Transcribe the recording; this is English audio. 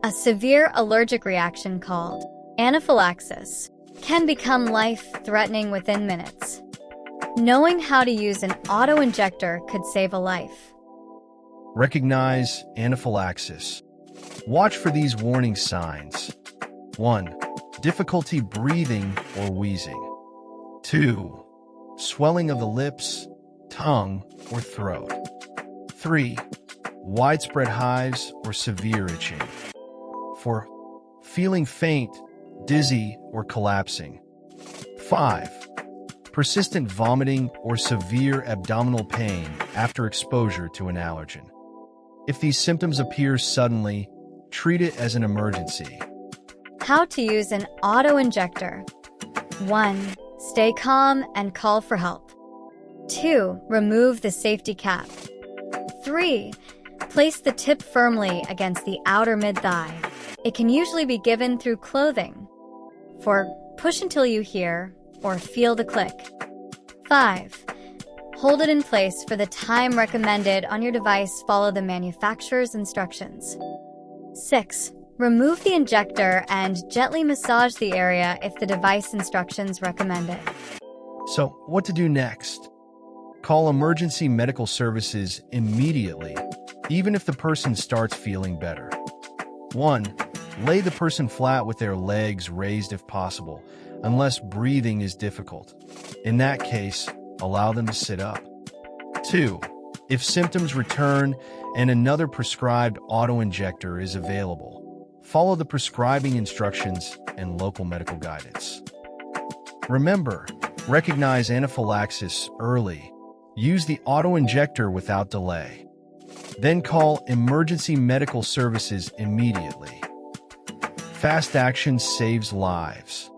A severe allergic reaction called anaphylaxis can become life-threatening within minutes. Knowing how to use an auto-injector could save a life. Recognize anaphylaxis. Watch for these warning signs. 1. Difficulty breathing or wheezing. 2. Swelling of the lips, tongue, or throat. 3. Widespread hives or severe itching. 4. Feeling faint, dizzy, or collapsing. 5. Persistent vomiting or severe abdominal pain after exposure to an allergen. If these symptoms appear suddenly, treat it as an emergency. How to use an auto-injector. 1. Stay calm and call for help. 2. Remove the safety cap. 3. Place the tip firmly against the outer mid-thigh. It can usually be given through clothing. 4. Push until you hear or feel the click. 5. Hold it in place for the time recommended on your device. Follow the manufacturer's instructions. 6. Remove the injector and gently massage the area if the device instructions recommend it. So, what to do next? Call emergency medical services immediately, even if the person starts feeling better. 1. Lay the person flat with their legs raised if possible, unless breathing is difficult. In that case, allow them to sit up. 2. If symptoms return and another prescribed auto-injector is available, follow the prescribing instructions and local medical guidance. Remember, recognize anaphylaxis early. Use the auto-injector without delay. Then call emergency medical services immediately. Fast action saves lives.